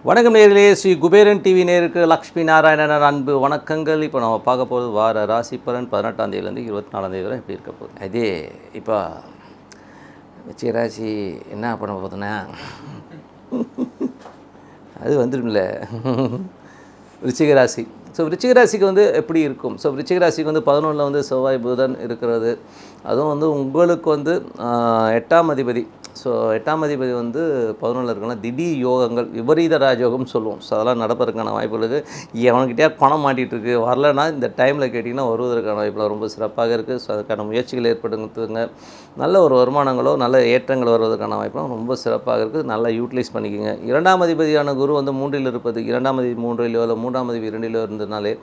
வணக்கம் நேயர்களே, ஸ்ரீ குபேரன் டிவி நேயருக்கு லக்ஷ்மி நாராயணன் அன்பு வணக்கங்கள். இப்போ நம்ம பார்க்க போகிறது வார ராசி பலன் 18ஆம் தேதியிலேருந்து 24ஆம் தேதி வரை எப்படி இருக்க போகுது. அதே இப்போ விருச்சிக ராசி என்ன பண்ண போகுதுன்னா அது வந்துடும்ல விருச்சிக ராசி. ஸோ விருச்சிக ராசிக்கு வந்து எப்படி இருக்கும்? ஸோ விருச்சிக ராசிக்கு வந்து 11ல் வந்து செவ்வாய் புதன் இருக்கிறது. அதுவும் வந்து உங்களுக்கு வந்து 8ஆம் அதிபதி. ஸோ 8ஆம் அதிபதி வந்து 11ல் இருக்குன்னா திடீர் யோகங்கள், விபரீத ராஜயோகம்னு சொல்லுவோம். ஸோ அதெல்லாம் நடப்பதற்கான வாய்ப்புகளுக்கு எவனுக்கிட்டே பணம் மாட்டிகிட்ருக்கு, வரலன்னா இந்த டைமில் கேட்டிங்கன்னா வருவதற்கான வாய்ப்புகள் ரொம்ப சிறப்பாக இருக்குது. ஸோ அதுக்கான முயற்சிகள் ஏற்படுத்துங்க. நல்ல ஒரு வருமானங்களோ நல்ல ஏற்றங்கள் வருவதற்கான வாய்ப்புகளும் ரொம்ப சிறப்பாக இருக்குது. நல்லா யூட்டிலைஸ் பண்ணிக்கோங்க. 2ஆம் அதிபதியான குரு வந்து 3ல் இருப்பது, 2ஆம் அதிபதி 3லையோ இல்லை 3ஆம் அதிபதி 2லையோ இருந்ததுனாலே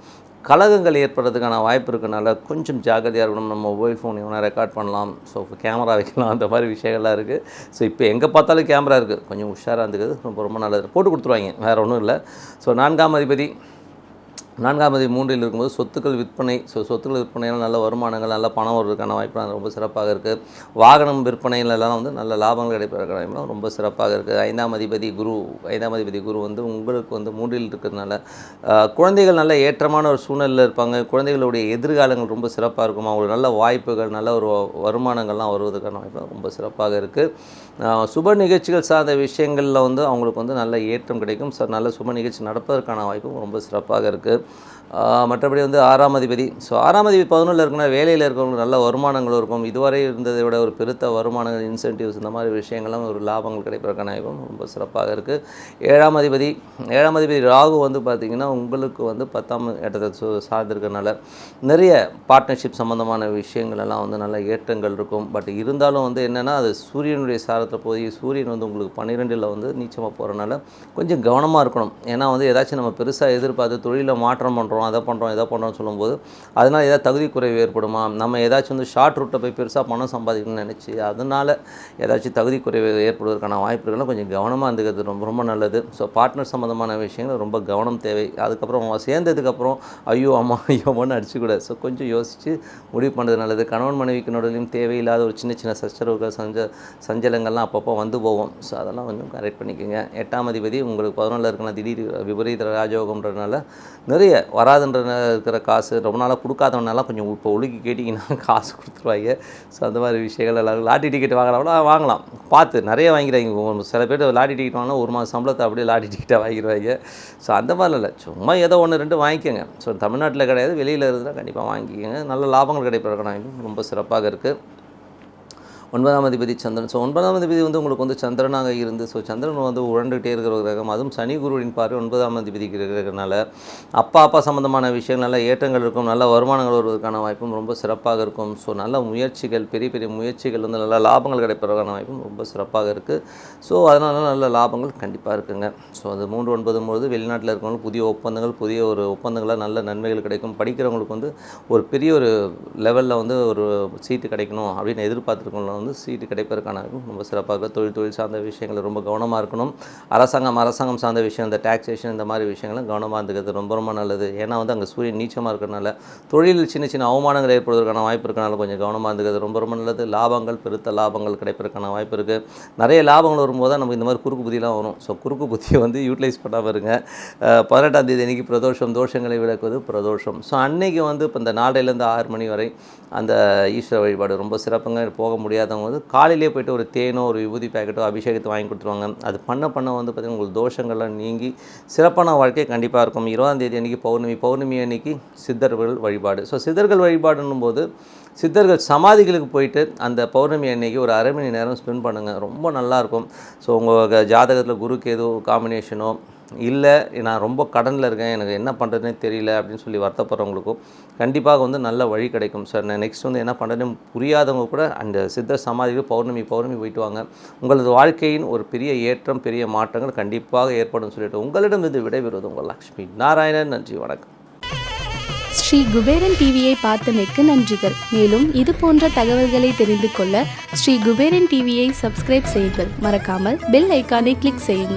கலகங்கள் ஏற்படுறதுக்கான வாய்ப்பு இருக்கனால கொஞ்சம் ஜாக்கிரதையாக இருக்கணும். நம்ம மொபைல் ஃபோன் எவனா ரெக்கார்ட் பண்ணலாம், ஸோ கேமரா வைக்கலாம், அந்த மாதிரி விஷயங்கள்லாம் இருக்குது. ஸோ இப்போ எங்கே பார்த்தாலும் கேமரா இருக்குது, கொஞ்சம் உஷாராக இருந்துக்குது, ரொம்ப நல்லது. போட்டு கொடுத்துருவாங்க, வேறு ஒன்றும் இல்லை. ஸோ 4ஆம் அதிபதி 3ல் இருக்கும்போது சொத்துக்கள் விற்பனை. ஸோ சொத்துக்கள் விற்பனையில் நல்ல வருமானங்கள், நல்ல பணம் வருவதற்கான வாய்ப்பு ரொம்ப சிறப்பாக இருக்குது. வாகனம் விற்பனையிலலாம் வந்து நல்ல லாபங்கள் கிடைப்பதற்கான வாய்ப்பு ரொம்ப சிறப்பாக இருக்குது. 5ஆம் அதிபதி குரு வந்து உங்களுக்கு வந்து 3ல் இருக்கிறதுனால குழந்தைகள் நல்ல ஏற்றமான ஒரு சூழ்நிலையில் இருப்பாங்க. குழந்தைகளுடைய எதிர்காலங்கள் ரொம்ப சிறப்பாக இருக்கும். அவங்களுக்கு நல்ல வாய்ப்புகள், நல்ல ஒரு வருமானங்கள்லாம் வருவதற்கான வாய்ப்பு ரொம்ப சிறப்பாக இருக்குது. சுப நிகழ்ச்சிகள் சார்ந்த விஷயங்களில் வந்து அவங்களுக்கு வந்து நல்ல ஏற்றம் கிடைக்கும். நல்ல சுப நிகழ்ச்சி நடப்பதற்கான வாய்ப்பும் ரொம்ப சிறப்பாக இருக்குது. மற்றபடி வந்து 6ஆம் அதிபதி. ஸோ 6ஆம் அதிபதி 11ல் இருக்குன்னா வேலையில் இருக்கிறவங்களுக்கு நல்ல வருமானங்களும் இருக்கும். இதுவரை இருந்ததை விட ஒரு பெருத்த வருமானங்கள், இன்சென்டிவ்ஸ், இந்த மாதிரி விஷயங்கள்லாம் ஒரு லாபங்கள் கிடைப்பதற்கான வாய்ப்பும் ரொம்ப சிறப்பாக இருக்குது. 7ஆம் அதிபதி ராகு வந்து பார்த்திங்கன்னா உங்களுக்கு வந்து 10ஆம் இடத்தை சார்ந்திருக்கிறதுனால நிறைய பார்ட்னர்ஷிப் சம்மந்தமான விஷயங்கள் எல்லாம் வந்து நல்ல ஏற்றங்கள் இருக்கும். பட் இருந்தாலும் வந்து என்னென்னா அது சூரியனுடைய சாரத்தில் போய் சூரியன் வந்து உங்களுக்கு 12ல் வந்து நீச்சமாக போகிறனால கொஞ்சம் கவனமாக இருக்கணும். ஏன்னா வந்து ஏதாச்சும் நம்ம பெருசாக எதிர்பார்த்து தொழிலில் மாற்றம் பண்ணுறோம், இதை பண்ணுறோம்னு சொல்லும்போது அதனால் ஏதாவது தகுதி குறைவு ஏற்படுமா, நம்ம ஏதாச்சும் வந்து ஷார்ட் ரூட்டை போய் பெருசாக பணம் சம்பாதிக்கணும்னு நினச்சி அதனால் ஏதாச்சும் தகுதி குறைவு ஏற்படுவதற்கான வாய்ப்புகள்லாம் கொஞ்சம் கவனமாக இருந்துக்கிறது ரொம்ப நல்லது. ஸோ பார்ட்னர் சம்மந்தமான விஷயங்கள் ரொம்ப கவனம் தேவை. அதுக்கப்புறம் சேர்ந்ததுக்கப்புறம் ஐயோ அம்மான்னு அடிச்சுக்கூடாது. ஸோ கொஞ்சம் யோசித்து முடிவு பண்ணுறது நல்லது. கணவன் மனைவிக்கு நடுவிலும் தேவையில்லாத ஒரு சின்ன சச்சரவுகள், சஞ்சலங்கள்லாம் அப்பப்போ வந்து போவோம். ஸோ அதெல்லாம் கொஞ்சம் கரெக்ட் பண்ணிக்கோங்க. 8ஆம் அதிபதி உங்களுக்கு 11ல் இருக்குன்னா திடீர் விபரீத ராஜயோகம்ன்றதுனால நிறைய வராதுன்ற இருக்கிற காசு ரொம்ப நாளாக கொடுக்காதவனால கொஞ்சம் இப்போ ஒழுக்கி கேட்டிங்கன்னா காசு கொடுத்துருவாங்க. ஸோ அந்த மாதிரி விஷயங்கள் எல்லோரும் லாட்டரி டிக்கெட் வாங்கலாம், பார்த்து நிறைய வாங்கிடுவாங்க. சில பேர் லாட்டரி டிக்கெட் வாங்கினா ஒரு மாதம் சம்பளத்தை அப்படியே லாட்டரி டிக்கெட்டாக வாங்கிடுவாங்க. ஸோ அந்த மாதிரிலாம் இல்லை, சும்மா ஏதோ 1-2 வாங்கிக்கோங்க. ஸோ தமிழ்நாட்டில் கிடையாது, வெளியில் இருந்தால் கண்டிப்பாக வாங்கிக்கோங்க. நல்ல லாபங்கள் கிடைப்பதற்கான ரொம்ப சிறப்பாக இருக்குது. 9ஆம் அதிபதி சந்திரன். ஸோ 9ஆம் அதிபதி வந்து உங்களுக்கு வந்து சந்திரனாக இருந்து, ஸோ சந்திரன் வந்து உழண்டுகிட்டே இருக்கிற ஒரு கிரகம். அதுவும் சனி குருவின் பார்வை 9ஆம் அதிபதிக்கு இருக்கிறதுனால அப்பா சம்மந்தமான விஷயங்கள் நல்ல ஏற்றங்கள் இருக்கும். நல்ல வருமானங்கள் வருவதற்கான வாய்ப்பும் ரொம்ப சிறப்பாக இருக்கும். ஸோ நல்ல முயற்சிகள், பெரிய முயற்சிகள் வந்து நல்ல லாபங்கள் கிடைப்பதற்கான வாய்ப்பும் ரொம்ப சிறப்பாக இருக்குது. ஸோ அதனால நல்ல லாபங்கள் கண்டிப்பாக இருக்குங்க. ஸோ அது 3-9 போது வெளிநாட்டில் இருக்கிறவங்களுக்கு புதிய ஒப்பந்தங்களாக நல்ல நன்மைகள் கிடைக்கும். படிக்கிறவங்களுக்கு வந்து ஒரு பெரிய ஒரு லெவலில் வந்து ஒரு சீட்டு கிடைக்கணும் அப்படின்னு எதிர்பார்த்துருக்கவங்க வந்து சீட்டு கிடைப்பதற்கான ரொம்ப சிறப்பாக. தொழில் சார்ந்த விஷயங்கள் ரொம்ப கவனமாக இருக்கணும். அரசாங்கம் சார்ந்த விஷயம், இந்த டாக்ஸேஷன், இந்த மாதிரி விஷயங்களும் கவனமாக இருந்துக்கிறது ரொம்ப நல்லது. ஏன்னா வந்து அங்கே சூரியன் நீச்சமாக இருக்கிறனால தொழிலில் சின்ன அவமானங்கள் ஏற்படுவதற்கான வாய்ப்பு இருக்கிறனால கொஞ்சம் கவனமாக இருந்துக்கிறது ரொம்ப நல்லது. லாபங்கள், பெருத்த லாபங்கள் கிடைப்பதற்கான வாய்ப்பு இருக்குது. நிறைய லாபங்கள் வரும்போது நமக்கு இந்த மாதிரி குறுக்கு புத்திலாம் வரும். ஸோ குறுக்கு புத்தியை வந்து யூட்டிலைஸ் பண்ணாமல் இருங்க. 18ஆம் தேதி அன்றைக்கி பிரதோஷம், தோஷங்களை விளக்குவது பிரதோஷம். ஸோ அன்றைக்கி வந்து இப்போ இந்த 4லேருந்து 6 மணி வரை அந்த ஈஸ்வர வழிபாடு ரொம்ப சிறப்புங்க. போக முடியாதவங்க வந்து காலையிலே போய்ட்டு ஒரு தேனோ ஒரு விபூதி பேக்கெட்டோ அபிஷேகத்தை வாங்கி கொடுத்துருவாங்க. அது பண்ண வந்து பார்த்திங்கன்னா உங்களுக்கு தோஷங்கள்லாம் நீங்கி சிறப்பான வாழ்க்கை கண்டிப்பாக இருக்கும். 20ஆம் தேதி அன்றைக்கி பௌர்ணமி அன்றைக்கி சித்தர்கள் வழிபாடு. ஸோ சித்தர்கள் வழிபாடுன்னும் போது சித்தர்கள் சமாதிகளுக்கு போயிட்டு அந்த பௌர்ணமி அன்னைக்கு ஒரு அரை மணி நேரம் ஸ்பெண்ட் பண்ணுங்கள், ரொம்ப நல்லாயிருக்கும். ஸோ உங்கள் ஜாதகத்தில் குருக்கு ஏதோ காம்பினேஷனோ இல்லை நான் ரொம்ப கடனில் இருக்கேன், எனக்கு என்ன பண்ணுறதுனே தெரியல அப்படின்னு சொல்லி வருத்தப்படுறவங்களுக்கும் கண்டிப்பாக வந்து நல்ல வழி கிடைக்கும். சார் நான் நெக்ஸ்ட் வந்து என்ன பண்ணுறதுன்னு புரியாதவங்க கூட அந்த சித்தர் சமாதிக்கு பௌர்ணமி போயிட்டு வாங்க. உங்களது வாழ்க்கையின் ஒரு பெரிய ஏற்றம், பெரிய மாற்றங்கள் கண்டிப்பாக ஏற்படும் சொல்லிட்டு உங்களிடம் இது விடைபெறுவது உங்கள் லக்ஷ்மி நாராயணன். நன்றி, வணக்கம். ஸ்ரீ குபேரன் டிவியை பார்த்தமைக்கு நன்றிகள். மேலும் இது போன்ற தகவல்களை தெரிந்து கொள்ள ஸ்ரீ குபேரன் டிவியை சப்ஸ்கிரைப் செய்யுங்கள். மறக்காமல் பெல் ஐக்கானை கிளிக் செய்யுங்கள்.